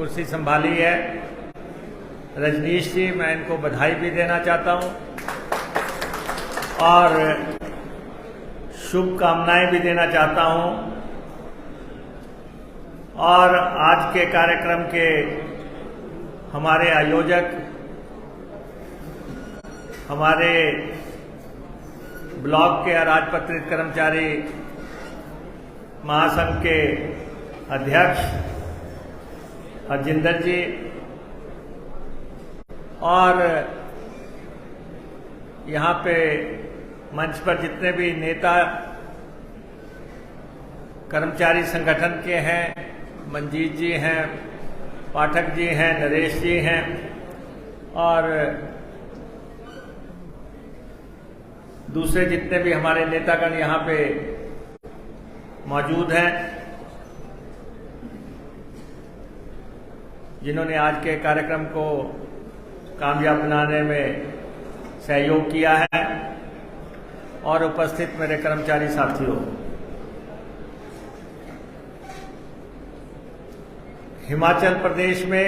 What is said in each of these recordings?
कुर्सी संभाली है। रजनीश जी, मैं इनको बधाई भी देना चाहता हूं और शुभकामनाएं भी देना चाहता हूं। और आज के कार्यक्रम के हमारे आयोजक, हमारे ब्लॉक के अराजपत्रित कर्मचारी महासंघ के अध्यक्ष हरजिंदर जी और यहाँ पे मंच पर जितने भी नेता कर्मचारी संगठन के हैं, मंजीत जी हैं, पाठक जी हैं, नरेश जी हैं और दूसरे जितने भी हमारे नेतागण यहाँ पे मौजूद हैं, जिन्होंने आज के कार्यक्रम को कामयाब बनाने में सहयोग किया है और उपस्थित मेरे कर्मचारी साथियों, हिमाचल प्रदेश में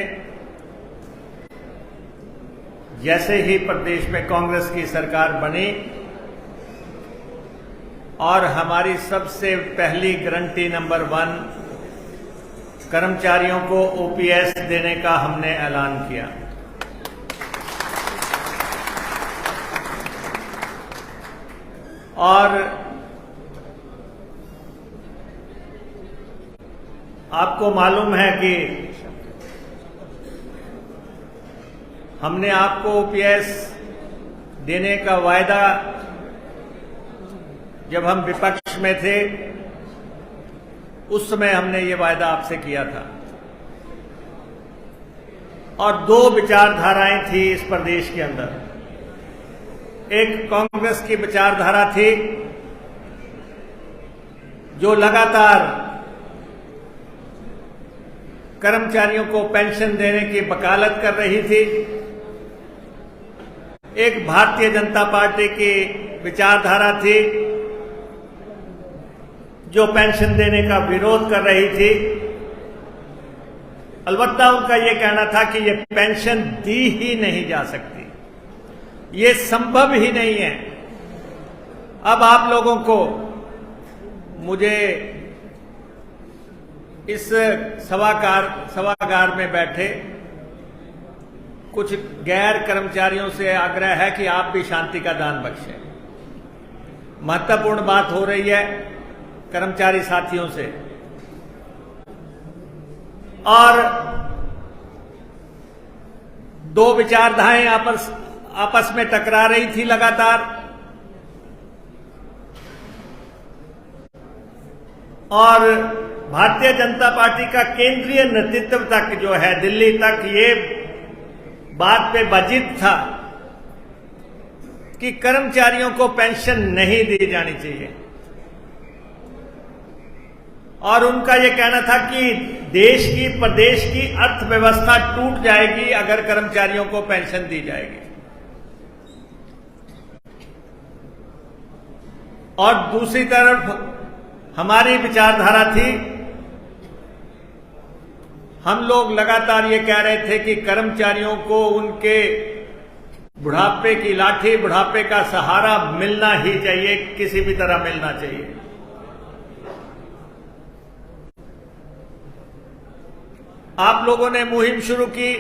जैसे ही प्रदेश में कांग्रेस की सरकार बनी और हमारी सबसे पहली गारंटी नंबर 1 कर्मचारियों को ओपीएस देने का हमने ऐलान किया। और आपको मालूम है कि हमने आपको ओपीएस देने का वायदा जब हम विपक्ष में थे उस समय हमने ये वायदा आपसे किया था। और 2 विचारधाराएं थी इस प्रदेश के अंदर। एक कांग्रेस की विचारधारा थी जो लगातार कर्मचारियों को पेंशन देने की वकालत कर रही थी। एक भारतीय जनता पार्टी की विचारधारा थी जो पेंशन देने का विरोध कर रही थी। अलबत्ता उनका यह कहना था कि यह पेंशन दी ही नहीं जा सकती, ये संभव ही नहीं है। अब आप लोगों को मुझे इस सभागार में बैठे कुछ गैर कर्मचारियों से आग्रह है कि आप भी शांति का दान बख्शें। महत्वपूर्ण बात हो रही है कर्मचारी साथियों से। और 2 विचारधाराएं आपस में टकरा रही थी लगातार। और भारतीय जनता पार्टी का केंद्रीय नेतृत्व तक जो है, दिल्ली तक ये बात पे बजिद था कि कर्मचारियों को पेंशन नहीं दी जानी चाहिए। और उनका यह कहना था कि देश की, प्रदेश की अर्थव्यवस्था टूट जाएगी अगर कर्मचारियों को पेंशन दी जाएगी। और दूसरी तरफ हमारी विचारधारा थी, हम लोग लगातार ये कह रहे थे कि कर्मचारियों को उनके बुढ़ापे की लाठी, बुढ़ापे का सहारा मिलना ही चाहिए, किसी भी तरह मिलना चाहिए। आप लोगों ने मुहिम शुरू की,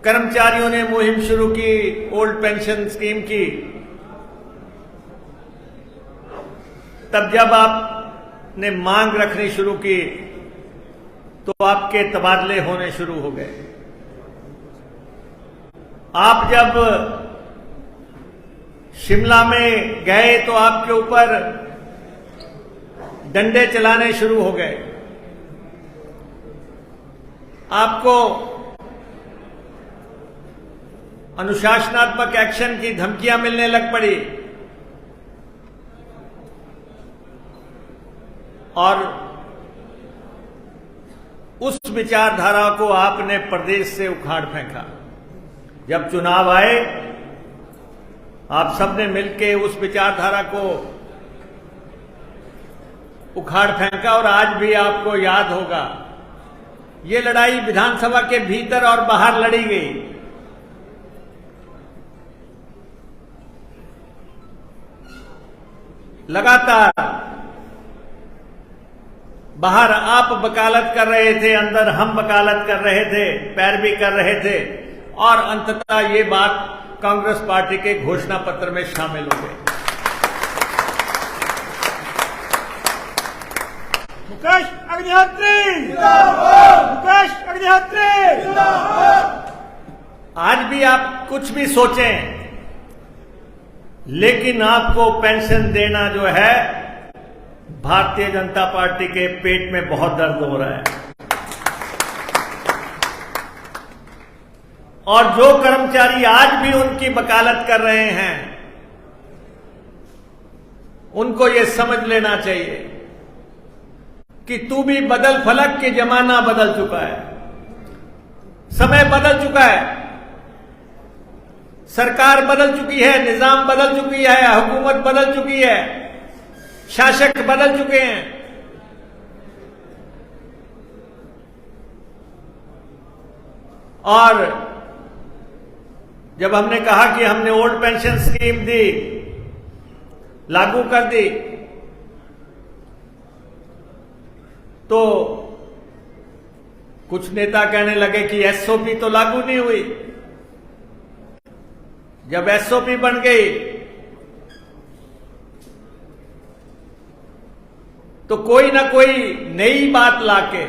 कर्मचारियों ने मुहिम शुरू की ओल्ड पेंशन स्कीम की। तब जब आपने मांग रखनी शुरू की तो आपके तबादले होने शुरू हो गए। आप जब शिमला में गए तो आपके ऊपर डंडे चलाने शुरू हो गए। आपको अनुशासनात्मक एक्शन की धमकियां मिलने लग पड़ी और उस विचारधारा को आपने प्रदेश से उखाड़ फेंका। जब चुनाव आए, आप सबने मिलकर उस विचारधारा को उखाड़ फेंका। और आज भी आपको याद होगा ये लड़ाई विधानसभा के भीतर और बाहर लड़ी गई। लगातार बाहर आप वकालत कर रहे थे, अंदर हम वकालत कर रहे थे, पैरवी कर रहे थे, और अंततः ये बात कांग्रेस पार्टी के घोषणा पत्र में शामिल हो गई। मुकेश अग्निहोत्री जिंदाबाद, मुकेश अग्निहोत्री जिंदाबाद। आज भी आप कुछ भी सोचें, लेकिन आपको पेंशन देना जो है, भारतीय जनता पार्टी के पेट में बहुत दर्द हो रहा है। और जो कर्मचारी आज भी उनकी वकालत कर रहे हैं, उनको यह समझ लेना चाहिए कि तू भी बदल फलक के जमाना बदल चुका है, समय बदल चुका है, सरकार बदल चुकी है, निजाम बदल चुकी है, हुकूमत बदल चुकी है, शासक बदल चुके हैं। और जब हमने कहा कि हमने ओल्ड पेंशन स्कीम दी, लागू कर दी, तो कुछ नेता कहने लगे कि एसओपी तो लागू नहीं हुई। जब एसओपी बन गई तो कोई ना कोई नई बात लाके,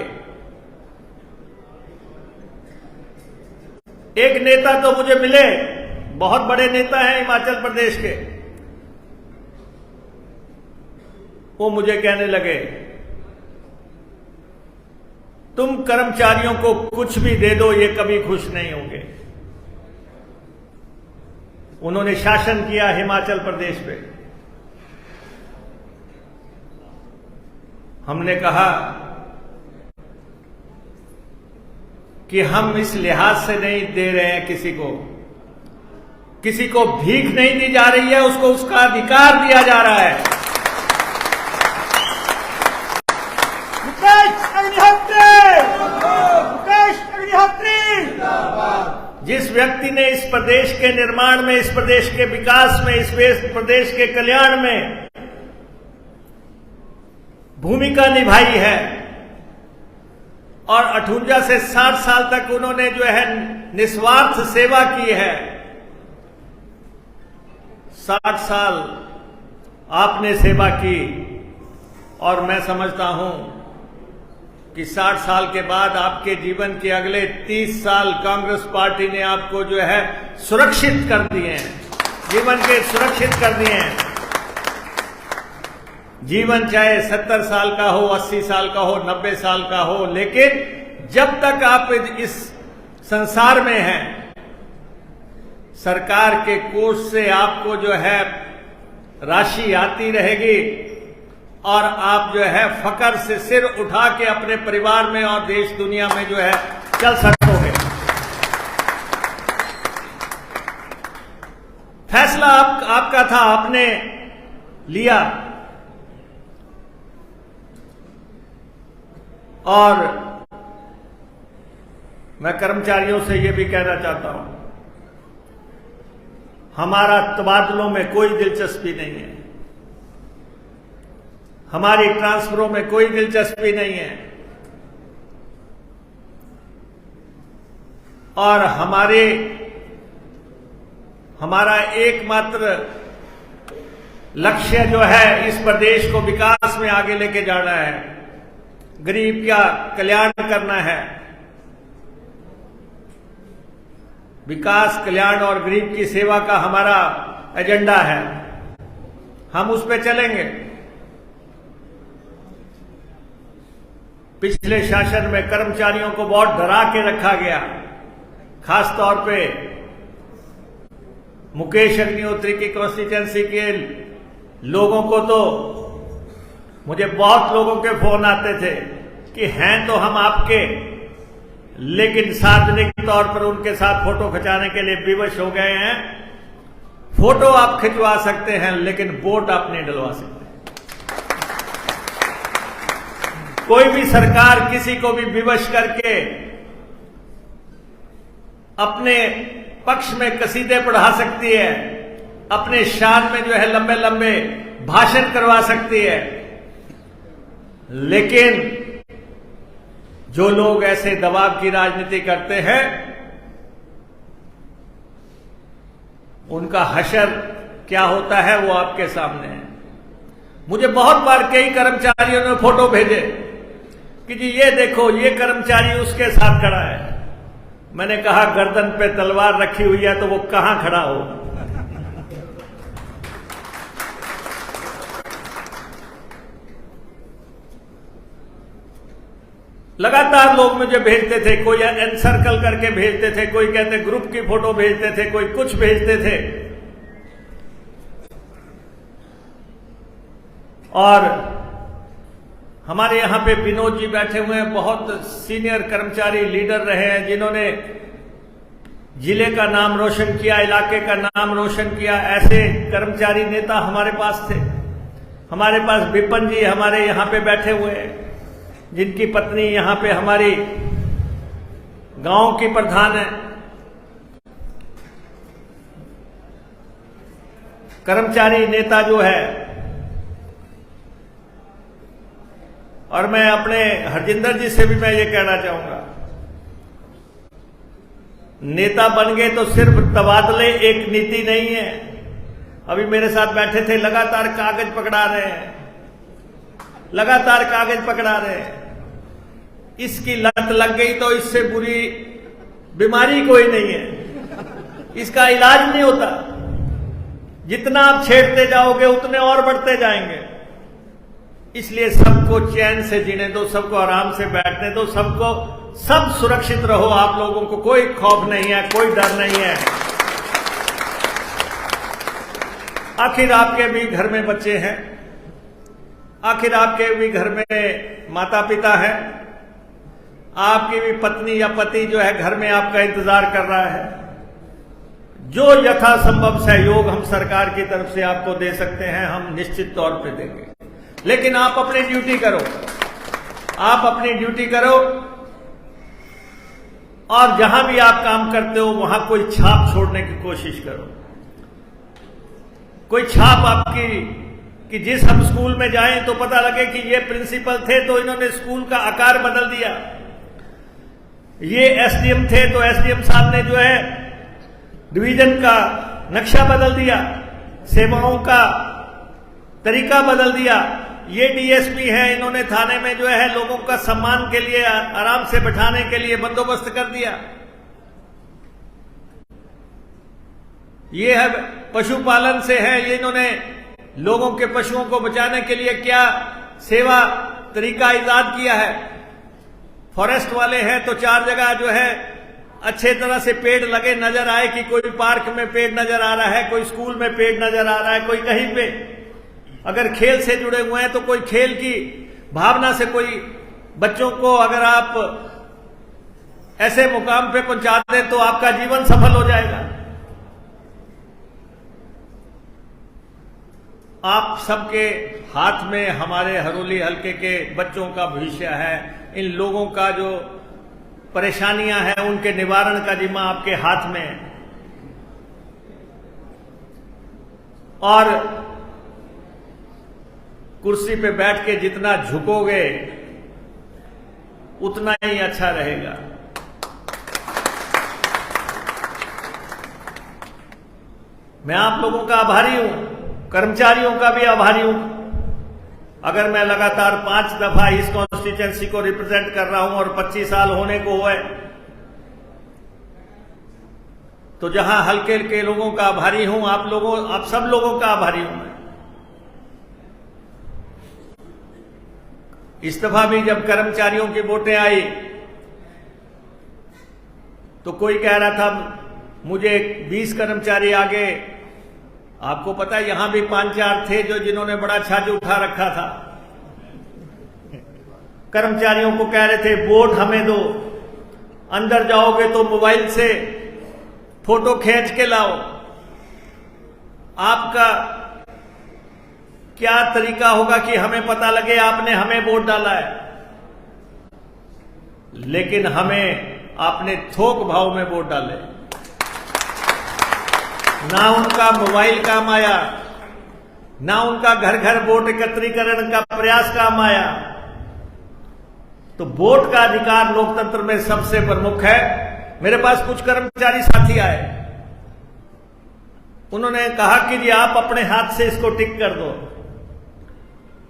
एक नेता तो मुझे मिले, बहुत बड़े नेता हैं हिमाचल प्रदेश के, वो मुझे कहने लगे तुम कर्मचारियों को कुछ भी दे दो, ये कभी खुश नहीं होंगे। उन्होंने शासन किया हिमाचल प्रदेश पे। हमने कहा कि हम इस लिहाज से नहीं दे रहे हैं, किसी को भीख नहीं दी जा रही है, उसको उसका अधिकार दिया जा रहा है। मुकेश अग्निहोत्री, मुकेश अग्निहोत्री। जिस व्यक्ति ने इस प्रदेश के निर्माण में, इस प्रदेश के विकास में, इस प्रदेश के कल्याण में भूमिका निभाई है और 58 से 60 साल तक उन्होंने जो है निस्वार्थ सेवा की है। 60 साल आपने सेवा की, और मैं समझता हूं कि 60 साल के बाद आपके जीवन के अगले 30 साल कांग्रेस पार्टी ने आपको जो है सुरक्षित कर दिए हैं, जीवन के सुरक्षित कर दिए हैं। जीवन चाहे 70 साल का हो, 80 साल का हो, 90 साल का हो, लेकिन जब तक आप इस संसार में हैं, सरकार के कोष से आपको जो है राशि आती रहेगी और आप जो है फकर से सिर उठा के अपने परिवार में और देश दुनिया में जो है चल सकोगे। फैसला आपका था, आपने लिया। और मैं कर्मचारियों से यह भी कहना चाहता हूं, हमारा तबादलों में कोई दिलचस्पी नहीं है, हमारी ट्रांसफरों में कोई दिलचस्पी नहीं है, और हमारा एकमात्र लक्ष्य जो है इस प्रदेश को विकास में आगे लेके जाना है, गरीब का कल्याण करना है। विकास, कल्याण और गरीब की सेवा का हमारा एजेंडा है, हम उस पे चलेंगे। पिछले शासन में कर्मचारियों को बहुत डरा के रखा गया, खास तौर पे मुकेश अग्निहोत्री की कॉन्स्टिट्यूएंसी के लोगों को। तो मुझे बहुत लोगों के फोन आते थे कि हैं तो हम आपके, लेकिन सार्वजनिक तौर पर उनके साथ फोटो खिंचाने के लिए विवश हो गए हैं। फोटो आप खिंचवा सकते हैं, लेकिन वोट आप नहीं डलवा सकते। कोई भी सरकार किसी को भी विवश करके अपने पक्ष में कसीदे पढ़ा सकती है, अपने शान में जो है लंबे लंबे भाषण करवा सकती है, लेकिन जो लोग ऐसे दबाव की राजनीति करते हैं उनका हशर क्या होता है वो आपके सामने है। मुझे बहुत बार कई कर्मचारियों ने फोटो भेजे कि जी ये देखो ये कर्मचारी उसके साथ खड़ा है। मैंने कहा गर्दन पे तलवार रखी हुई है तो वो कहां खड़ा हो। लगातार लोग मुझे भेजते थे, कोई एनसर्कल करके भेजते थे, कोई कहते ग्रुप की फोटो भेजते थे, कोई कुछ भेजते थे। और हमारे यहां पे विनोद जी बैठे हुए हैं, बहुत सीनियर कर्मचारी लीडर रहे हैं जिन्होंने जिले का नाम रोशन किया, इलाके का नाम रोशन किया। ऐसे कर्मचारी नेता हमारे पास थे। हमारे पास विपिन जी हमारे यहां पे बैठे हुए हैं, जिनकी पत्नी यहां पे हमारी गांव की प्रधान है। कर्मचारी नेता जो है, और मैं अपने हरजिंदर जी से भी मैं ये कहना चाहूंगा, नेता बन गए तो सिर्फ तबादले एक नीति नहीं है। अभी मेरे साथ बैठे थे, लगातार कागज पकड़ा रहे हैं, लगातार कागज पकड़ा रहे हैं। इसकी लत लग गई तो इससे बुरी बीमारी कोई नहीं है, इसका इलाज नहीं होता। जितना आप छेड़ते जाओगे उतने और बढ़ते जाएंगे। इसलिए सबको चैन से जीने दो, सबको आराम से बैठने दो, सब सुरक्षित रहो। आप लोगों को कोई खौफ नहीं है, कोई डर नहीं है। आखिर आपके भी घर में बच्चे हैं, आखिर आपके भी घर में माता पिता हैं, आपकी भी पत्नी या पति जो है घर में आपका इंतजार कर रहा है। जो यथासंभव सहयोग हम सरकार की तरफ से आपको दे सकते हैं हम निश्चित तौर पे देंगे, लेकिन आप अपनी ड्यूटी करो, आप अपनी ड्यूटी करो। और जहां भी आप काम करते हो वहां कोई छाप छोड़ने की कोशिश करो। कोई छाप आपकी, कि जिस हम स्कूल में जाएं तो पता लगे कि ये प्रिंसिपल थे तो इन्होंने स्कूल का आकार बदल दिया, ये एसडीएम थे तो एसडीएम साहब ने जो है डिवीजन का नक्शा बदल दिया, सेवाओं का तरीका बदल दिया। ये डीएसपी है, इन्होंने थाने में जो है लोगों का सम्मान के लिए, आराम से बैठाने के लिए बंदोबस्त कर दिया। ये है पशुपालन से है, ये इन्होंने लोगों के पशुओं को बचाने के लिए क्या सेवा तरीका इजाद किया है। फॉरेस्ट वाले हैं तो 4 जगह जो है अच्छे तरह से पेड़ लगे नजर आए, कि कोई पार्क में पेड़ नजर आ रहा है, कोई स्कूल में पेड़ नजर आ रहा है, कोई कहीं पे। अगर खेल से जुड़े हुए हैं तो कोई खेल की भावना से कोई बच्चों को अगर आप ऐसे मुकाम पे पहुंचा दें तो आपका जीवन सफल हो जाएगा। आप सबके हाथ में हमारे हरोली हलके के बच्चों का भविष्य है। इन लोगों का जो परेशानियां हैं उनके निवारण का जिम्मा आपके हाथ में है। और कुर्सी पे बैठ के जितना झुकोगे उतना ही अच्छा रहेगा। मैं आप लोगों का आभारी हूं, कर्मचारियों का भी आभारी हूं। अगर मैं लगातार 5 दफा इस कॉन्स्टिट्यूएंसी को रिप्रेजेंट कर रहा हूं और 25 साल होने को हुए, तो जहां हल्के के लोगों का आभारी हूं, आप सब लोगों का आभारी हूं मैं। इस दफा भी जब कर्मचारियों की वोटें आई तो कोई कह रहा था मुझे 20 कर्मचारी आगे। आपको पता है यहां भी 5-4 थे जिन्होंने बड़ा छाछ उठा रखा था। कर्मचारियों को कह रहे थे वोट हमें दो, अंदर जाओगे तो मोबाइल से फोटो खींच के लाओ। आपका क्या तरीका होगा कि हमें पता लगे आपने हमें वोट डाला है। लेकिन हमें आपने थोक भाव में वोट डाले, ना उनका मोबाइल काम आया, ना उनका घर घर वोट एकत्रीकरण का प्रयास काम आया। तो वोट का अधिकार लोकतंत्र में सबसे प्रमुख है। मेरे पास कुछ कर्मचारी साथी आए, उन्होंने कहा कि जी आप अपने हाथ से इसको टिक कर दो।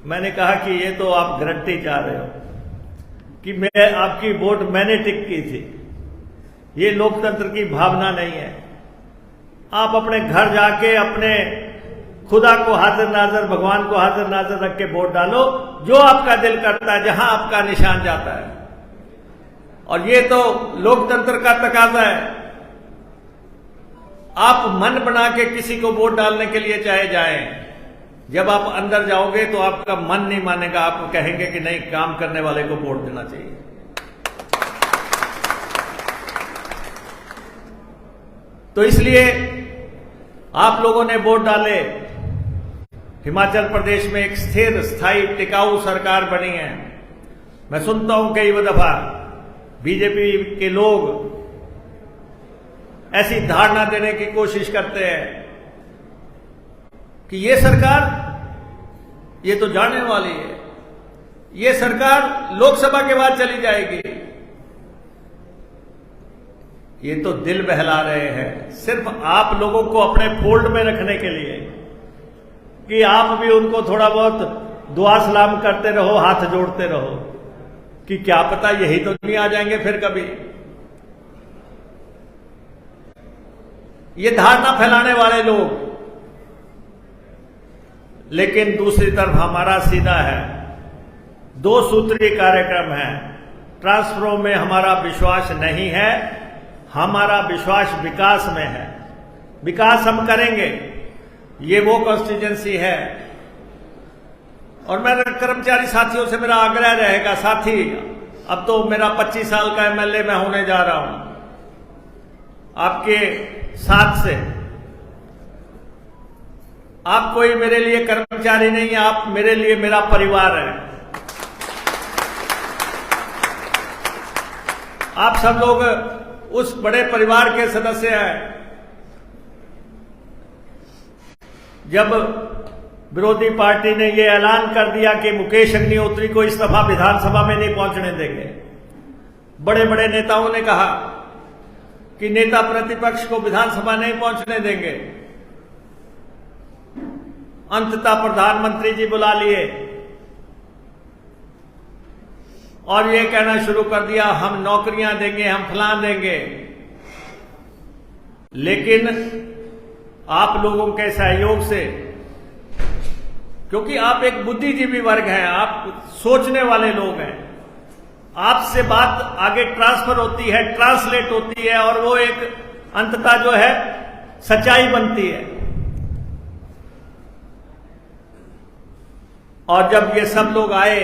मैंने कहा कि ये तो आप गारंटी चाह रहे हो कि मैं आपकी वोट मैंने टिक की थी, ये लोकतंत्र की भावना नहीं है। आप अपने घर जाके अपने खुदा को हाजिर नाजर, भगवान को हाजिर नाजर रख के वोट डालो, जो आपका दिल करता है, जहां आपका निशान जाता है। और ये तो लोकतंत्र का तकाजा है। आप मन बना के किसी को वोट डालने के लिए चाहे जाएं, जब आप अंदर जाओगे तो आपका मन नहीं मानेगा, आप कहेंगे कि नहीं, काम करने वाले को वोट देना चाहिए। तो इसलिए आप लोगों ने वोट डाले। हिमाचल प्रदेश में एक स्थिर, स्थायी, टिकाऊ सरकार बनी है। मैं सुनता हूं कई दफा बीजेपी के लोग ऐसी धारणा देने की कोशिश करते हैं कि ये सरकार, ये तो जाने वाली है, ये सरकार लोकसभा के बाद चली जाएगी। ये तो दिल बहला रहे हैं, सिर्फ आप लोगों को अपने फोल्ड में रखने के लिए, कि आप भी उनको थोड़ा बहुत दुआ सलाम करते रहो, हाथ जोड़ते रहो, कि क्या पता यही तो नहीं आ जाएंगे फिर कभी। ये धारणा फैलाने वाले लोग। लेकिन दूसरी तरफ हमारा सीधा है, 2 सूत्रीय कार्यक्रम है। ट्रांसफरों में हमारा विश्वास नहीं है, हमारा विश्वास विकास में है। विकास हम करेंगे, ये वो कॉन्स्टिट्यूएंसी है। और मेरे कर्मचारी साथियों से मेरा आग्रह रहेगा, साथी, अब तो मेरा 25 साल का एमएलए मैं होने जा रहा हूं, आपके साथ से। आप कोई मेरे लिए कर्मचारी नहीं है, आप मेरे लिए मेरा परिवार है। आप सब लोग उस बड़े परिवार के सदस्य हैं। जब विरोधी पार्टी ने यह ऐलान कर दिया कि मुकेश अग्निहोत्री को इस दफा विधानसभा में नहीं पहुंचने देंगे, बड़े बड़े नेताओं ने कहा कि नेता प्रतिपक्ष को विधानसभा नहीं पहुंचने देंगे। अंततः प्रधानमंत्री जी बुला लिए और ये कहना शुरू कर दिया, हम नौकरियां देंगे, हम फलां देंगे। लेकिन आप लोगों के सहयोग से, क्योंकि आप एक बुद्धिजीवी वर्ग हैं, आप सोचने वाले लोग हैं, आपसे बात आगे ट्रांसफर होती है, ट्रांसलेट होती है, और वो एक अंततः जो है सच्चाई बनती है। और जब ये सब लोग आए,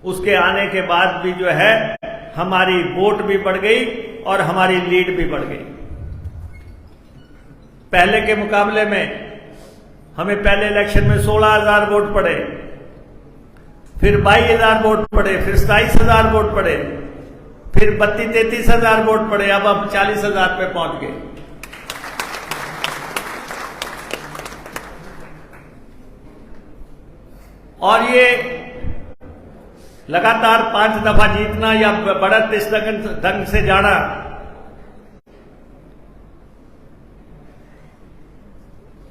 उसके आने के बाद भी जो है हमारी वोट भी बढ़ गई और हमारी लीड भी बढ़ गई। पहले के मुकाबले में हमें पहले इलेक्शन में 16,000 वोट पड़े, फिर 22,000 वोट पड़े, फिर 27,000 वोट पड़े, फिर 32-33,000 वोट पड़े, अब हम 40,000 पे पहुंच गए। और ये लगातार 5 दफा जीतना या बढ़त इस ढंग से जाना,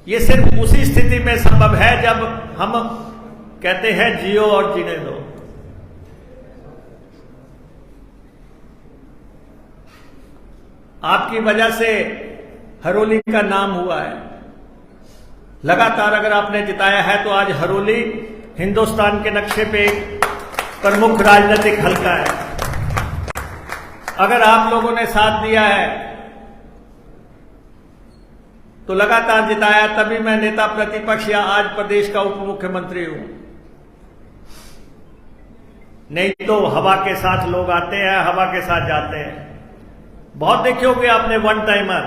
ये सिर्फ उसी स्थिति में संभव है जब हम कहते हैं जियो और जीने दो। आपकी वजह से हरोली का नाम हुआ है। लगातार अगर आपने जिताया है तो आज हरोली हिंदुस्तान के नक्शे पे एक प्रमुख राजनीतिक हलका है। अगर आप लोगों ने साथ दिया है तो लगातार जिताया, तभी मैं नेता प्रतिपक्ष या आज प्रदेश का उप मुख्यमंत्री हूं। नहीं तो हवा के साथ लोग आते हैं, हवा के साथ जाते हैं। बहुत देखे होंगे आपने वन टाइमर,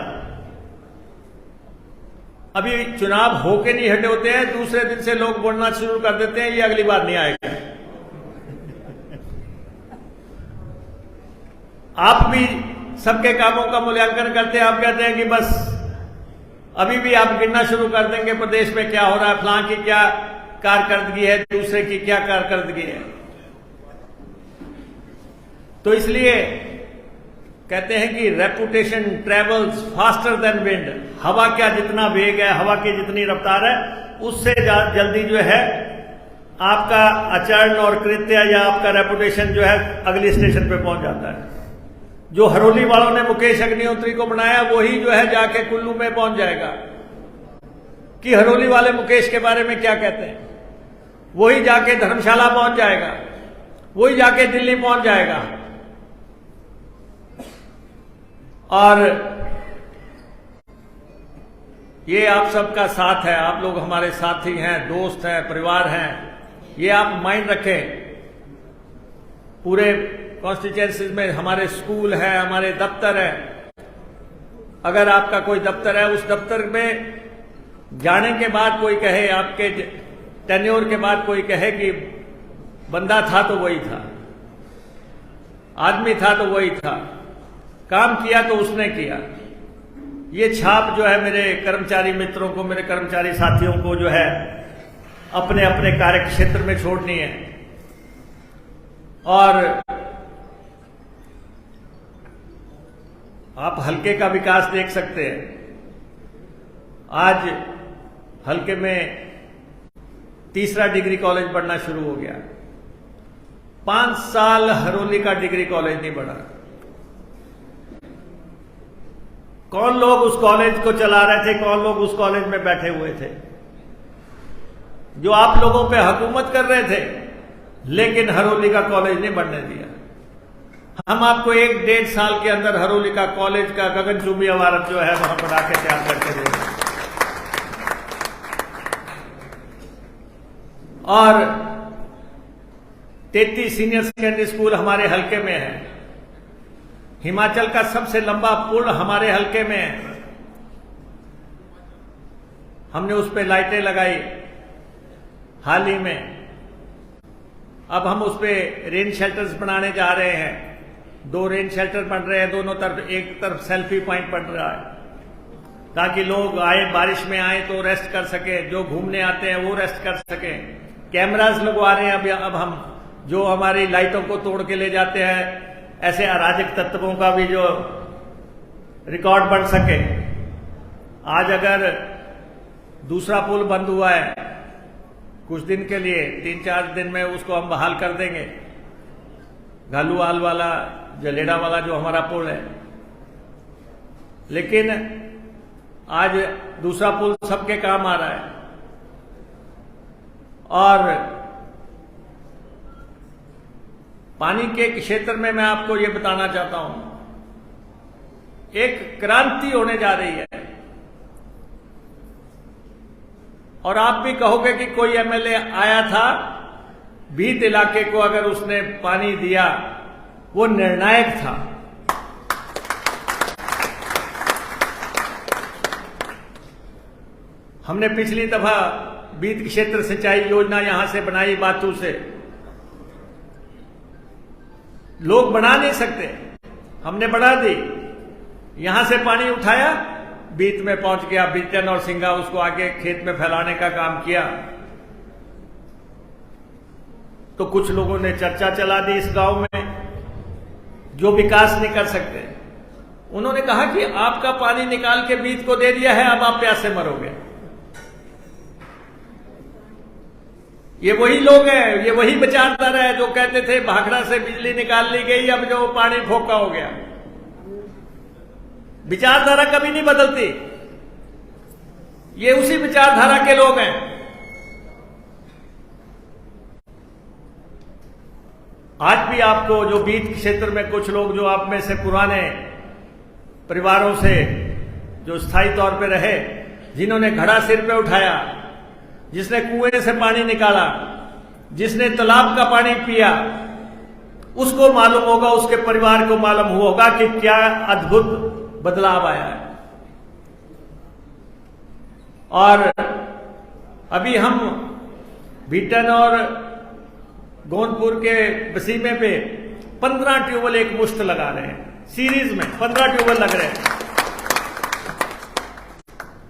अभी चुनाव होके नहीं हटे होते हैं, दूसरे दिन से लोग बोलना शुरू कर देते हैं, ये अगली बार नहीं आएगा। आप भी सबके कामों का मूल्यांकन करते हैं। आप कहते हैं कि बस अभी भी आप गिनना शुरू कर देंगे प्रदेश में क्या हो रहा है, फलां की क्या कारकर्दगी है, दूसरे की क्या कारकर्दगी है। तो इसलिए कहते हैं कि reputation travels faster than wind. हवा का जितना वेग है, हवा की जितनी रफ्तार है, उससे जल्दी जो है आपका आचरण और कृत्य या आपका रेपुटेशन जो है अगली स्टेशन पे पहुंच जाता है। जो हरोली वालों ने मुकेश अग्निहोत्री को बनाया, वही जो है जाके कुल्लू में पहुंच जाएगा कि हरोली वाले मुकेश के बारे में क्या कहते हैं। वही जाके धर्मशाला पहुंच जाएगा, वही जाके दिल्ली पहुंच जाएगा। और ये आप सबका साथ है, आप लोग हमारे साथी हैं, दोस्त हैं, परिवार हैं। ये आप माइंड रखें। पूरे कॉन्स्टिट्यूएंसीज में हमारे स्कूल है, हमारे दफ्तर है। अगर आपका कोई दफ्तर है, उस दफ्तर में जाने के बाद कोई कहे, आपके टेन्योर के बाद कोई कहे कि बंदा था तो वही था, आदमी था तो वही था, काम किया तो उसने किया। ये छाप जो है मेरे कर्मचारी मित्रों को, मेरे कर्मचारी साथियों को जो है अपने अपने कार्य क्षेत्र में छोड़नी है। और आप हल्के का विकास देख सकते हैं। आज हल्के में तीसरा डिग्री कॉलेज बनना शुरू हो गया। 5 साल हरोली का डिग्री कॉलेज नहीं बना। कौन लोग उस कॉलेज को चला रहे थे, कौन लोग उस कॉलेज में बैठे हुए थे? जो आप लोगों पे हुकूमत कर रहे थे, लेकिन हरोली का कॉलेज नहीं बनने दिया। हम आपको 1-1.5 साल के अंदर हरोली का कॉलेज का गगनचुंबी इमारत जो है वहां बना के तैयार करके देंगे। और 33 सीनियर सेकेंडरी स्कूल हमारे हल्के में है। हिमाचल का सबसे लंबा पुल हमारे हल्के में है। हमने उस पर लाइटें लगाई हाल ही में। अब हम उस पर रेन शेल्टर्स बनाने जा रहे हैं। 2 रेन शेल्टर बन रहे हैं दोनों तरफ। एक तरफ सेल्फी पॉइंट बन रहा है ताकि लोग आए, बारिश में आए तो रेस्ट कर सके, जो घूमने आते हैं वो रेस्ट कर सके। कैमरास लगवा रहे हैं अब हम, जो हमारी लाइटों को तोड़ के ले जाते हैं, ऐसे अराजक तत्वों का भी जो रिकॉर्ड बन सके। आज अगर दूसरा पुल बंद हुआ है कुछ दिन के लिए, 3-4 दिन में उसको हम बहाल कर देंगे। घालूवाल वाला, जलेड़ा वाला जो हमारा पुल है। लेकिन आज दूसरा पुल सबके काम आ रहा है। और पानी के क्षेत्र में मैं आपको ये बताना चाहता हूं, एक क्रांति होने जा रही है। और आप भी कहोगे कि कोई एमएलए आया था, बीत इलाके को अगर उसने पानी दिया, वो निर्णायक था। हमने पिछली दफा बीत क्षेत्र सिंचाई योजना यहां से बनाई, बातू से। लोग बना नहीं सकते, हमने बढ़ा दी। यहां से पानी उठाया, बीत में पहुंच गया, बीटन और सिंगा उसको आगे खेत में फैलाने का काम किया। तो कुछ लोगों ने चर्चा चला दी इस गांव में, जो विकास नहीं कर सकते। उन्होंने कहा कि आपका पानी निकाल के बीत को दे दिया है, अब आप प्यास से मरोगे। ये वही लोग हैं, ये वही विचारधारा है जो कहते थे भाखड़ा से बिजली निकाल ली गई, अब जो पानी फोका हो गया। विचारधारा कभी नहीं बदलती। ये उसी विचारधारा के लोग हैं। आज भी आपको जो बीत क्षेत्र में कुछ लोग जो आप में से पुराने परिवारों से जो स्थायी तौर पे रहे, जिन्होंने घड़ा सिर पे उठाया, जिसने कुएं से पानी निकाला, जिसने तालाब का पानी पिया, उसको मालूम होगा, उसके परिवार को मालूम होगा कि क्या अद्भुत बदलाव आया है। और अभी हम बीटन और गोंदपुर के वसीमे पे 15 ट्यूबवेल एक मुश्त लगा रहे हैं, सीरीज में 15 ट्यूबवेल लग रहे हैं।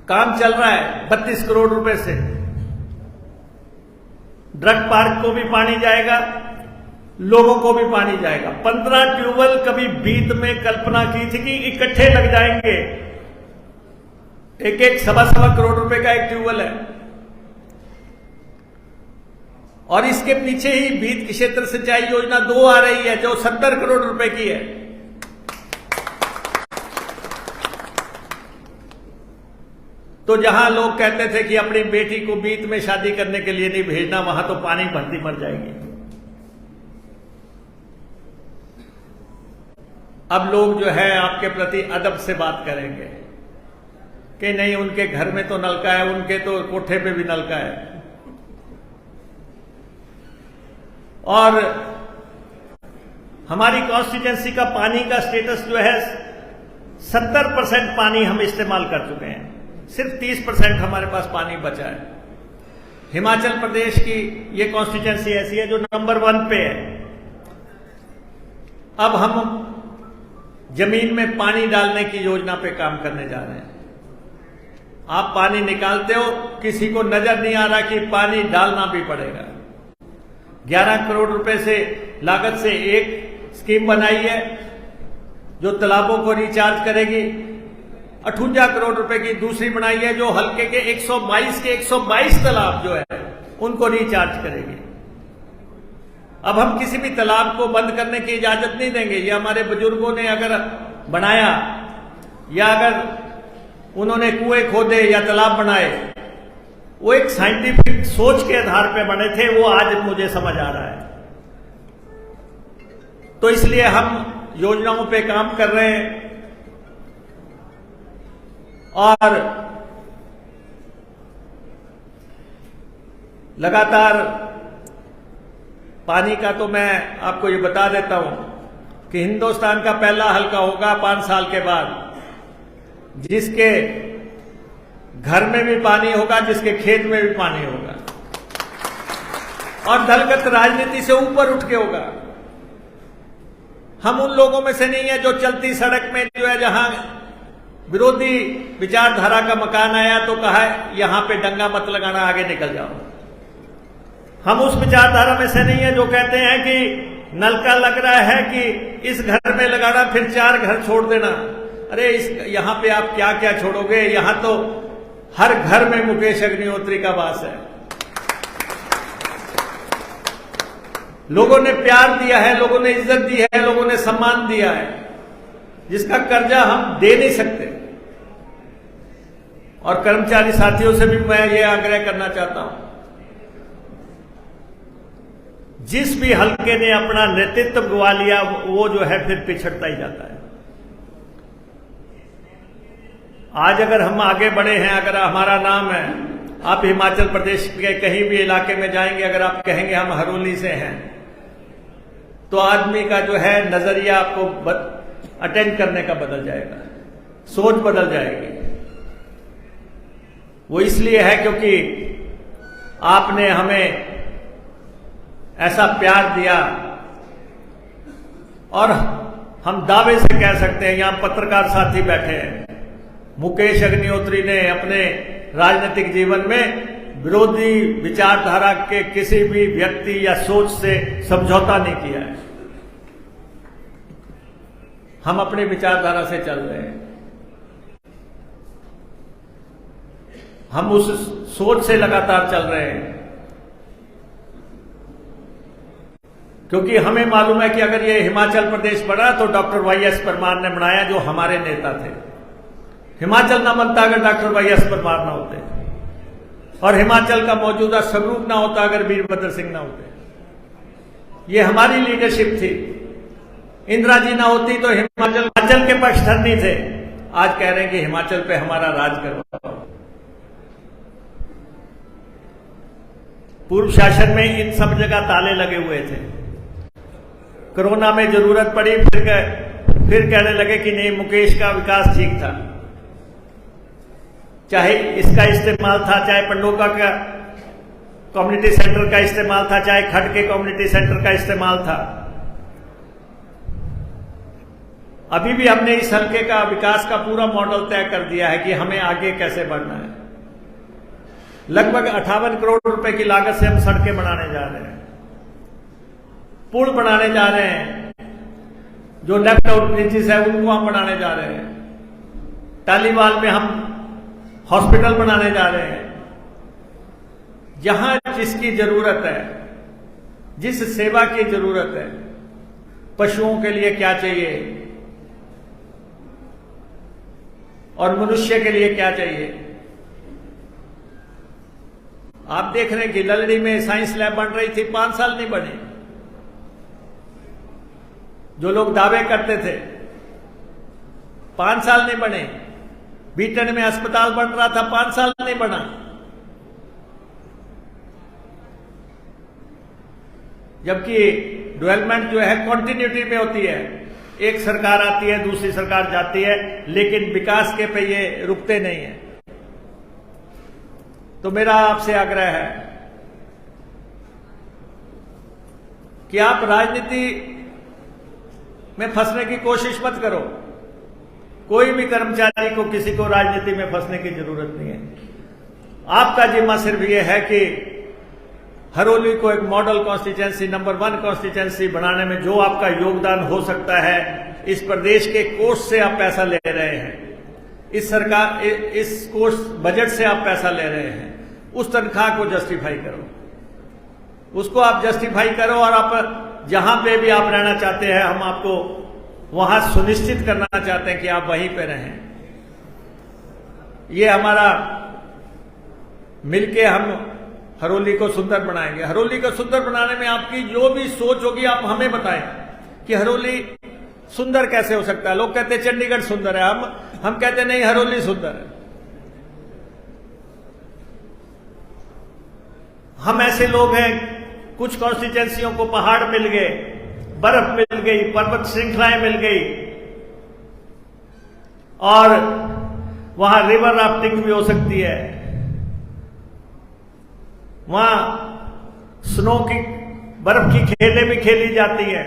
काम चल रहा है 32 करोड़ रुपए से। ड्रग पार्क को भी पानी जाएगा, लोगों को भी पानी जाएगा। 15 ट्यूबवेल कभी बीत में कल्पना की थी कि इकट्ठे लग जाएंगे। एक एक सवा करोड़ रुपए का एक ट्यूबवेल है। और इसके पीछे ही बीत क्षेत्र सिंचाई योजना 2 आ रही है जो 70 करोड़ रुपए की है। तो जहां लोग कहते थे कि अपनी बेटी को बीत में शादी करने के लिए नहीं भेजना, वहां तो पानी भरती मर जाएगी। अब लोग जो है आपके प्रति अदब से बात करेंगे कि नहीं, उनके घर में तो नलका है, उनके तो कोठे पे भी नलका है। और हमारी कॉन्स्टिट्यूंसी का पानी का स्टेटस जो है 70% पानी हम इस्तेमाल कर चुके हैं, सिर्फ 30% हमारे पास पानी बचा है। हिमाचल प्रदेश की ये कॉन्स्टिट्यूंसी ऐसी है जो नंबर 1 पे है। अब हम जमीन में पानी डालने की योजना पे काम करने जा रहे हैं। आप पानी निकालते हो, किसी को नजर नहीं आ रहा कि पानी डालना भी पड़ेगा। 11 करोड़ रुपए से लागत से एक स्कीम बनाई है जो तालाबों को रिचार्ज करेगी। 58 करोड़ रुपए की दूसरी बनाई है जो हल्के के 122 तालाब जो है उनको रिचार्ज करेगी। अब हम किसी भी तालाब को बंद करने की इजाजत नहीं देंगे। ये हमारे बुजुर्गों ने अगर बनाया या अगर उन्होंने कुएं खोदे या तालाब बनाए, वो एक साइंटिफिक सोच के आधार पे बने थे, वो आज मुझे समझ आ रहा है। तो इसलिए हम योजनाओं पे काम कर रहे हैं। और लगातार पानी का तो मैं आपको ये बता देता हूं कि हिंदुस्तान का पहला हल्का होगा 5 साल के बाद, जिसके घर में भी पानी होगा, जिसके खेत में भी पानी होगा, और दलगत राजनीति से ऊपर उठ के होगा। हम उन लोगों में से नहीं है जो चलती सड़क में जो है जहां विरोधी विचारधारा का मकान आया तो कहा यहां पे डंगा मत लगाना, आगे निकल जाओ। हम उस विचारधारा में से नहीं है जो कहते हैं कि नलका लग रहा है कि इस घर में लगाना फिर 4 घर छोड़ देना। अरे यहां पे आप क्या क्या छोड़ोगे? यहां तो हर घर में मुकेश अग्निहोत्री का वास है। लोगों ने प्यार दिया है, लोगों ने इज्जत दी है, लोगों ने सम्मान दिया है, जिसका कर्जा हम दे नहीं सकते। और कर्मचारी साथियों से भी मैं ये आग्रह करना चाहता हूं, जिस भी हल्के ने अपना नेतृत्व गवा लिया वो जो है फिर पिछड़ता ही जाता है। आज अगर हम आगे बढ़े हैं, अगर हमारा नाम है, आप हिमाचल प्रदेश के कहीं भी इलाके में जाएंगे, अगर आप कहेंगे हम हरोली से हैं, तो आदमी का जो है नजरिया आपको अटेंड करने का बदल जाएगा, सोच बदल जाएगी। वो इसलिए है क्योंकि आपने हमें ऐसा प्यार दिया। और हम दावे से कह सकते हैं, यहां पत्रकार साथी बैठे हैं, मुकेश अग्निहोत्री ने अपने राजनीतिक जीवन में विरोधी विचारधारा के किसी भी व्यक्ति या सोच से समझौता नहीं किया है। हम अपनी विचारधारा से चल रहे हैं, हम उस सोच से लगातार चल रहे हैं, क्योंकि हमें मालूम है कि अगर ये हिमाचल प्रदेश बना तो डॉक्टर वाईएस परमार ने बनाया, जो हमारे नेता थे। हिमाचल ना बनता अगर डॉक्टर वाईएस परमार ना होते, और हिमाचल का मौजूदा स्वरूप ना होता अगर वीरभद्र सिंह ना होते। ये हमारी लीडरशिप थी। इंदिरा जी ना होती तो हिमाचल के पक्षधर थे। आज कह रहे हैं कि हिमाचल पे हमारा राज करवाओ। पूर्व शासन में इन सब जगह ताले लगे हुए थे। कोरोना में जरूरत पड़ी, फिर कहने लगे कि नहीं, मुकेश का विकास ठीक था। चाहे इसका इस्तेमाल था, चाहे पंडोका का कम्युनिटी सेंटर का इस्तेमाल था, चाहे खड के कम्युनिटी सेंटर का इस्तेमाल था। अभी भी हमने इस हल्के का विकास का पूरा मॉडल तय कर दिया है कि हमें आगे कैसे बढ़ना है। लगभग 58 करोड़ रुपए की लागत से हम सड़कें बनाने जा रहे हैं, पुल बनाने जा रहे हैं, जो लेफ्ट आउट ब्रिजेस है उनको हम बनाने जा रहे हैं, टालीवाल में हम हॉस्पिटल बनाने जा रहे हैं। जहां जिसकी जरूरत है, जिस सेवा की जरूरत है, पशुओं के लिए क्या चाहिए और मनुष्य के लिए क्या चाहिए। आप देख रहे हैं कि ललड़ी में साइंस लैब बन रही थी, 5 साल नहीं बनी। जो लोग दावे करते थे 5 साल नहीं बने। बीटन में अस्पताल बन रहा था, 5 साल नहीं बना। जबकि डेवलपमेंट जो है कॉन्टिन्यूटी में होती है, एक सरकार आती है, दूसरी सरकार जाती है, लेकिन विकास के पहिए रुकते नहीं है। तो मेरा आपसे आग्रह है कि आप राजनीति में फंसने की कोशिश मत करो। कोई भी कर्मचारी को, किसी को राजनीति में फंसने की जरूरत नहीं है। आपका जिम्मा सिर्फ यह है कि हरोली को एक मॉडल कॉन्स्टिट्यूएंसी, नंबर 1 कॉन्स्टिट्यूएंसी बनाने में जो आपका योगदान हो सकता है, इस प्रदेश के कोष से आप पैसा ले रहे हैं, इस कोष बजट से आप पैसा ले रहे हैं, उस तनख्वाह को जस्टिफाई करो, उसको आप जस्टिफाई करो। और आप जहां पे भी आप रहना चाहते हैं, हम आपको वहां सुनिश्चित करना चाहते हैं कि आप वहीं पे रहें। ये हमारा मिलके हम हरोली को सुंदर बनाएंगे। हरोली को सुंदर बनाने में आपकी जो भी सोच होगी, आप हमें बताएं कि हरोली सुंदर कैसे हो सकता है। लोग कहते हैं चंडीगढ़ सुंदर है, हम कहते नहीं, हरोली सुंदर है। हम ऐसे लोग हैं, कुछ कॉन्स्टिट्यूएंसियों को पहाड़ मिल गए, बर्फ मिल गई, पर्वत श्रृंखलाएं मिल गई, और वहां रिवर राफ्टिंग भी हो सकती है, वहां स्नो की, बर्फ की खेलें भी खेली जाती है।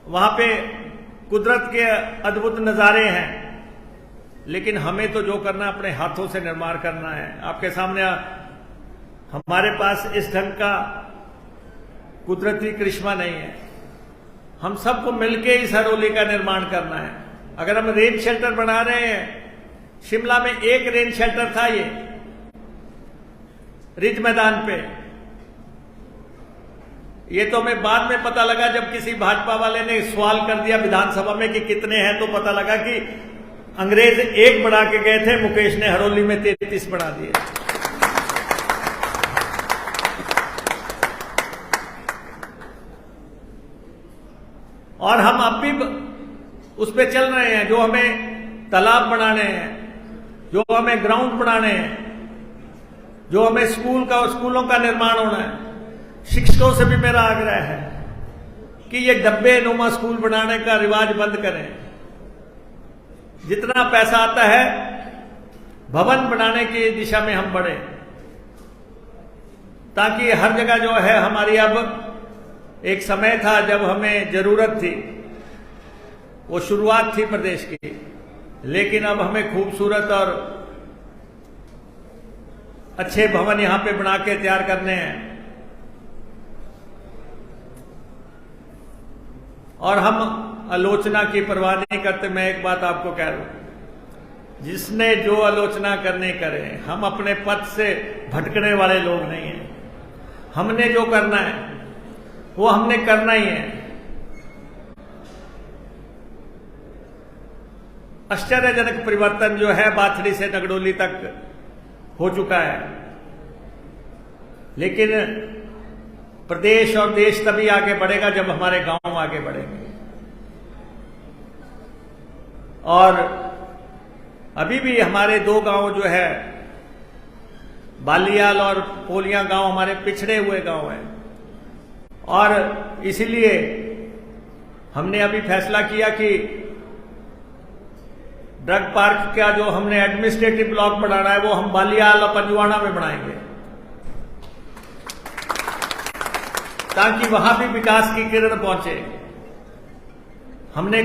वहां पे कुदरत के अद्भुत नजारे हैं। लेकिन हमें तो जो करना, अपने हाथों से निर्माण करना है। आपके सामने हमारे पास इस ढंग का कुदरती करिश्मा नहीं है। हम सबको मिलके इस हरोली का निर्माण करना है। अगर हम रेन शेल्टर बना रहे हैं, शिमला में एक रेन शेल्टर था, ये रिज मैदान पे। ये तो हमें बाद में पता लगा, जब किसी भाजपा वाले ने सवाल कर दिया विधानसभा में कि कितने हैं, तो पता लगा कि अंग्रेज 1 बना के गए थे, मुकेश ने हरोली में 33 बना दिए। और हम अब भी उस पे चल रहे हैं। जो हमें तालाब बनाने हैं, जो हमें ग्राउंड बनाने हैं, जो हमें स्कूलों का निर्माण होना है। शिक्षकों से भी मेरा आग्रह है कि ये डब्बे नुमा स्कूल बनाने का रिवाज बंद करें। जितना पैसा आता है, भवन बनाने की दिशा में हम बढ़े, ताकि हर जगह जो है हमारी, अब एक समय था जब हमें जरूरत थी, वो शुरुआत थी प्रदेश की, लेकिन अब हमें खूबसूरत और अच्छे भवन यहां पे बना के तैयार करने हैं। और हम आलोचना की परवाह नहीं करते। मैं एक बात आपको कह रहा हूं, जिसने जो आलोचना करनी करे, हम अपने पद से भटकने वाले लोग नहीं हैं। हमने जो करना है वो हमने करना ही है। आश्चर्यजनक परिवर्तन जो है बाथड़ी से नगडोली तक हो चुका है, लेकिन प्रदेश और देश तभी आगे बढ़ेगा जब हमारे गांव आगे बढ़ेंगे। और अभी भी हमारे 2 गांव जो है, बालियाल और पोलिया गांव, हमारे पिछड़े हुए गांव हैं। और इसीलिए हमने अभी फैसला किया कि ड्रग पार्क का जो हमने एडमिनिस्ट्रेटिव ब्लॉक बनाना है, वो हम बालियाल और पंजवाड़ा में बनाएंगे, ताकि वहां भी विकास की किरण पहुंचे। हमने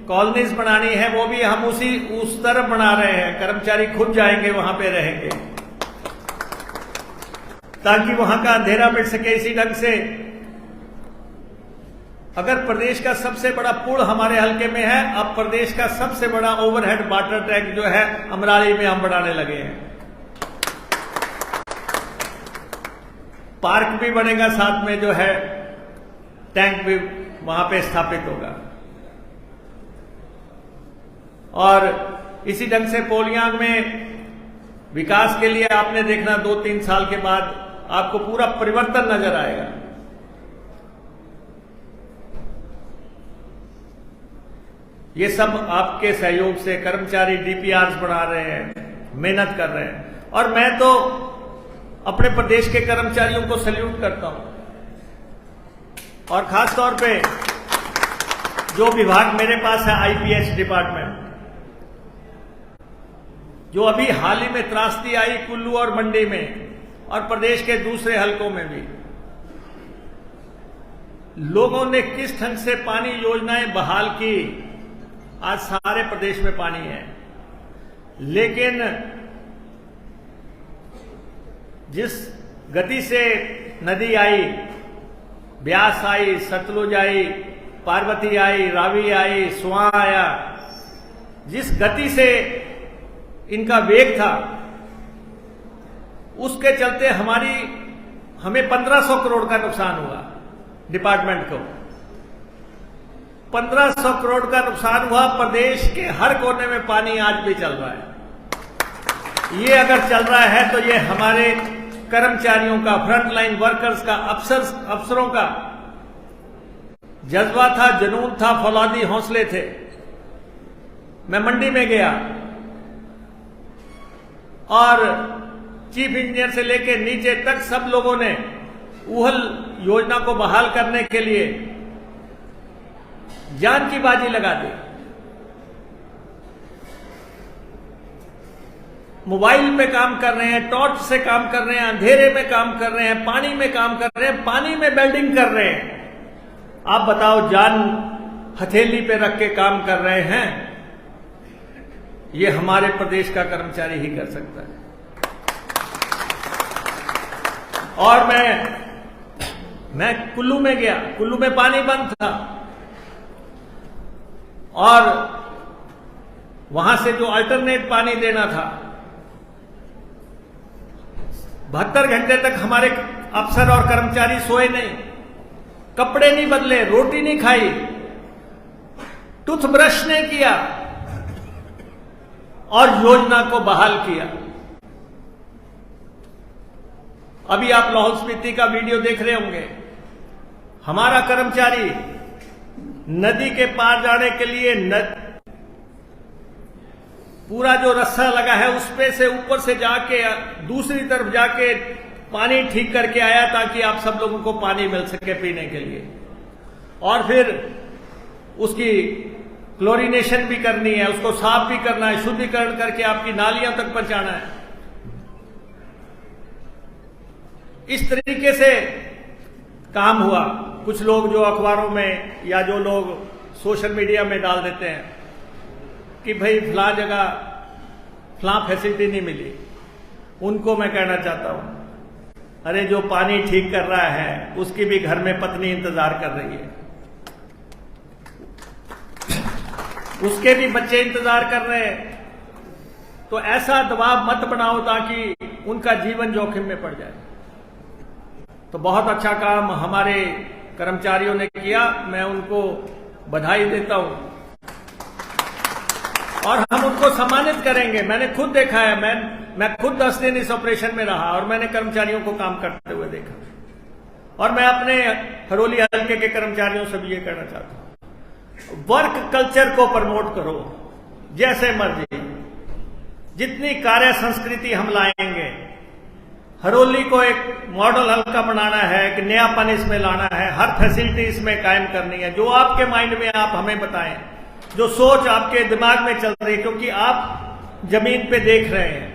कॉलोनीज बनानी है, वो भी हम उस तरफ बना रहे हैं। कर्मचारी खुद जाएंगे, वहां पे रहेंगे, ताकि वहां का अंधेरा मिट सके। इसी ढंग से अगर प्रदेश का सबसे बड़ा पुल हमारे हलके में है, अब प्रदेश का सबसे बड़ा ओवरहेड वाटर टैंक जो है अमराली में हम बनाने लगे हैं। पार्क भी बनेगा, साथ में जो है टैंक भी वहां पे स्थापित होगा। और इसी ढंग से पोलियांग में विकास के लिए आपने देखना 2-3 साल के बाद आपको पूरा परिवर्तन नजर आएगा। ये सब आपके सहयोग से कर्मचारी डीपीआरस बना रहे हैं, मेहनत कर रहे हैं। और मैं तो अपने प्रदेश के कर्मचारियों को सैल्यूट करता हूं, और खास तौर पे जो विभाग मेरे पास है, आईपीएच डिपार्टमेंट, जो अभी हाल ही में त्रासदी आई कुल्लू और मंडी में और प्रदेश के दूसरे हलकों में भी, लोगों ने किस ढंग से पानी योजनाएं बहाल की। आज सारे प्रदेश में पानी है, लेकिन जिस गति से नदी आई, ब्यास आई, सतलुज आई, पार्वती आई, रावी आई, स्वां आया, जिस गति से इनका वेग था, उसके चलते हमें 1500 करोड़ का नुकसान हुआ। डिपार्टमेंट को 1500 करोड़ का नुकसान हुआ। प्रदेश के हर कोने में पानी आज भी चल रहा है। ये अगर चल रहा है तो ये हमारे कर्मचारियों का, फ्रंटलाइन वर्कर्स का, अफसरों का जज्बा था, जुनून था, फौलादी हौसले थे। मैं मंडी में गया और चीफ इंजीनियर से लेकर नीचे तक सब लोगों ने उहल योजना को बहाल करने के लिए जान की बाजी लगा दी। मोबाइल पे काम कर रहे हैं, टॉर्च से काम कर रहे हैं, अंधेरे में काम कर रहे हैं, पानी में काम कर रहे हैं, पानी में वेल्डिंग कर रहे हैं। आप बताओ, जान हथेली पे रख के काम कर रहे हैं, ये हमारे प्रदेश का कर्मचारी ही कर सकता है। और मैं कुल्लू में गया, कुल्लू में पानी बंद था, और वहां से जो अल्टरनेट पानी देना था, 72 घंटे तक हमारे अफसर और कर्मचारी सोए नहीं, कपड़े नहीं बदले, रोटी नहीं खाई, टूथब्रश नहीं किया और योजना को बहाल किया। अभी आप लाहौल स्पीति का वीडियो देख रहे होंगे। हमारा कर्मचारी नदी के पार जाने के लिए पूरा जो रस्सा लगा है उस पे से ऊपर से जाके दूसरी तरफ जाके पानी ठीक करके आया, ताकि आप सब लोगों को पानी मिल सके पीने के लिए। और फिर उसकी क्लोरीनेशन भी करनी है, उसको साफ भी करना है, शुद्धिकरण करके आपकी नालियों तक पहुंचाना है। इस तरीके से काम हुआ। कुछ लोग जो अखबारों में या जो लोग सोशल मीडिया में डाल देते हैं कि भाई फलां जगह फलां फैसिलिटी नहीं मिली, उनको मैं कहना चाहता हूं, अरे जो पानी ठीक कर रहा है उसकी भी घर में पत्नी इंतजार कर रही है, उसके भी बच्चे इंतजार कर रहे हैं। तो ऐसा दबाव मत बनाओ ताकि उनका जीवन जोखिम में पड़ जाए। तो बहुत अच्छा काम हमारे कर्मचारियों ने किया, मैं उनको बधाई देता हूं और हम उनको सम्मानित करेंगे। मैंने खुद देखा है, मैं खुद 10 दिन इस ऑपरेशन में रहा और मैंने कर्मचारियों को काम करते हुए देखा। और मैं अपने हरोली हल्के के कर्मचारियों से भी ये कहना चाहता हूं, वर्क कल्चर को प्रमोट करो जैसे मर्जी। जितनी कार्य संस्कृति हम लाएंगे, हरोली को एक मॉडल हल्का बनाना है, एक नयापन इसमें लाना है, हर फैसिलिटी इसमें कायम करनी है। जो आपके माइंड में आप हमें बताएं, जो सोच आपके दिमाग में चल रही है, क्योंकि आप जमीन पे देख रहे हैं।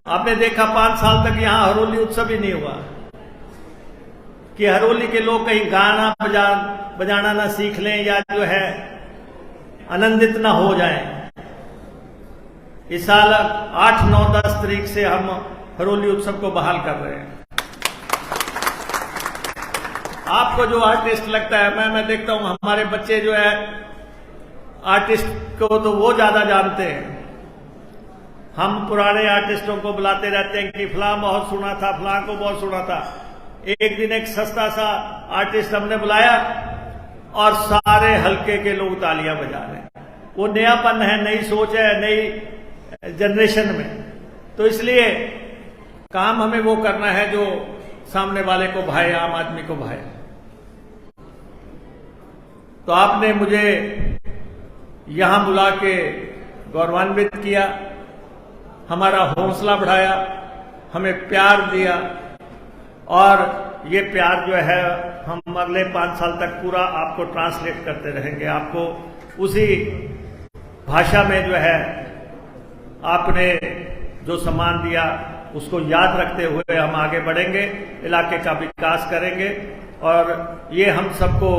आपने देखा 5 साल तक यहां हरोली उत्सव ही नहीं हुआ, कि हरोली के लोग कहीं गाना बजाना ना सीख लें या जो है आनंदित ना हो जाएं। इस साल 8, 9, 10 तारीख से हम हरोली उत्सव को बहाल कर रहे हैं। आपको जो आर्टिस्ट लगता है, मैं देखता हूं हमारे बच्चे जो है आर्टिस्ट को तो वो ज्यादा जानते हैं। हम पुराने आर्टिस्टों को बुलाते रहते हैं कि फलां बहुत सुना था, फलां को बहुत सुना था। एक दिन एक सस्ता सा आर्टिस्ट हमने बुलाया और सारे हल्के के लोग तालियां बजा रहे हैं। वो नयापन है, नई सोच है, नई जनरेशन में। तो इसलिए काम हमें वो करना है जो सामने वाले को भाए, आम आदमी को भाए। तो आपने मुझे यहां बुला के गौरवान्वित किया, हमारा हौसला बढ़ाया, हमें प्यार दिया और ये प्यार जो है हम अगले 5 साल तक पूरा आपको ट्रांसलेट करते रहेंगे। आपको उसी भाषा में जो है आपने जो सम्मान दिया उसको याद रखते हुए हम आगे बढ़ेंगे, इलाके का विकास करेंगे और ये हम सबको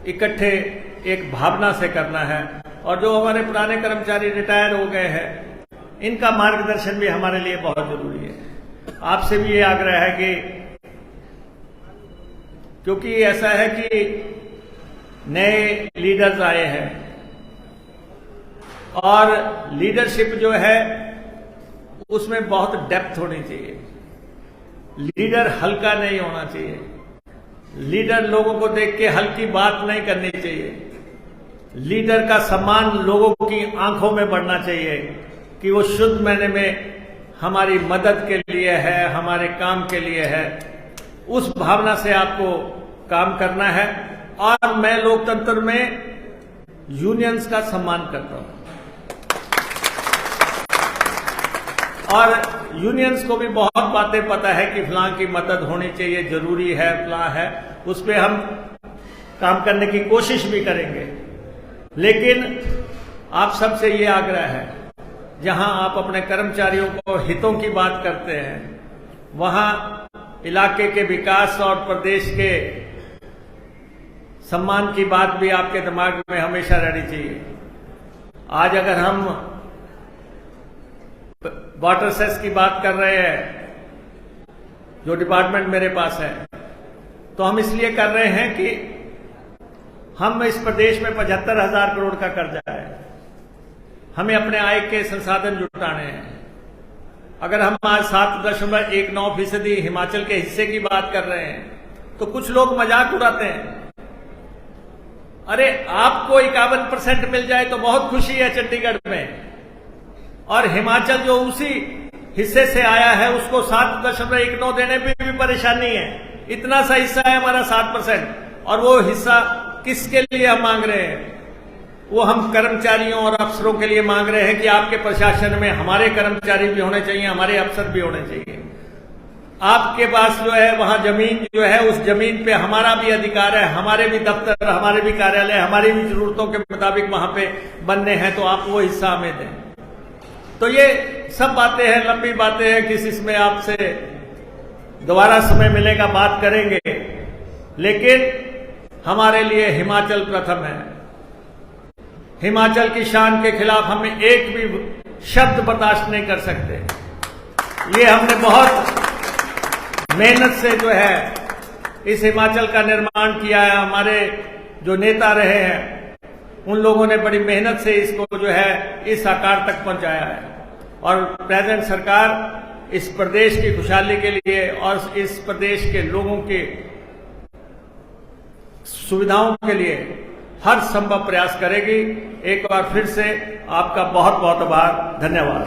इकट्ठे एक भावना से करना है। और जो हमारे पुराने कर्मचारी रिटायर हो गए हैं, इनका मार्गदर्शन भी हमारे लिए बहुत जरूरी है। आपसे भी ये आग्रह है कि क्योंकि ऐसा है कि नए लीडर्स आए हैं और लीडरशिप जो है उसमें बहुत डेप्थ होनी चाहिए। लीडर हल्का नहीं होना चाहिए। लीडर लोगों को देख के हल्की बात नहीं करनी चाहिए। लीडर का सम्मान लोगों की आंखों में बढ़ना चाहिए कि वो शुद्ध मायने में हमारी मदद के लिए है, हमारे काम के लिए है। उस भावना से आपको काम करना है। और मैं लोकतंत्र में यूनियंस का सम्मान करता हूं और यूनियंस को भी बहुत बातें पता है कि फलां की मदद होनी चाहिए, जरूरी है, फलां है, उस पर हम काम करने की कोशिश भी करेंगे। लेकिन आप सबसे ये आग्रह है, जहां आप अपने कर्मचारियों को हितों की बात करते हैं, वहां इलाके के विकास और प्रदेश के सम्मान की बात भी आपके दिमाग में हमेशा रहनी चाहिए। आज अगर हम वाटर सेस की बात कर रहे हैं, जो डिपार्टमेंट मेरे पास है, तो हम इसलिए कर रहे हैं कि हम इस प्रदेश में 75,000 करोड़ का कर्जा है। हमें अपने आय के संसाधन जुटाने हैं। अगर हम आज 7.19% हिमाचल के हिस्से की बात कर रहे हैं तो कुछ लोग मजाक उड़ाते हैं, अरे आपको 51% मिल जाए तो बहुत खुशी है चंडीगढ़ में, और हिमाचल जो उसी हिस्से से आया है उसको 7.19 देने पे भी परेशानी है। इतना सा हिस्सा है हमारा 7%, और वो हिस्सा किसके लिए हम मांग रहे हैं? वो हम कर्मचारियों और अफसरों के लिए मांग रहे हैं कि आपके प्रशासन में हमारे कर्मचारी भी होने चाहिए, हमारे अफसर भी होने चाहिए। आपके पास जो है वहां जमीन जो है, उस जमीन पे हमारा भी अधिकार है, हमारे भी दफ्तर, हमारे भी कार्यालय, हमारी भी जरूरतों के मुताबिक वहां पे बनने हैं, तो आप वो हिस्सा हमें दें। तो ये सब बातें हैं, लंबी बातें हैं, किस इसमें आपसे दोबारा समय मिलेगा बात करेंगे। लेकिन हमारे लिए हिमाचल प्रथम है। हिमाचल की शान के खिलाफ हमें एक भी शब्द बर्दाश्त नहीं कर सकते। ये हमने बहुत मेहनत से जो है इस हिमाचल का निर्माण किया है। हमारे जो नेता रहे हैं उन लोगों ने बड़ी मेहनत से इसको जो है इस आकार तक पहुंचाया है। और प्रेजेंट सरकार इस प्रदेश की खुशहाली के लिए और इस प्रदेश के लोगों की सुविधाओं के लिए हर संभव प्रयास करेगी। एक बार फिर से आपका बहुत बहुत आभार, धन्यवाद।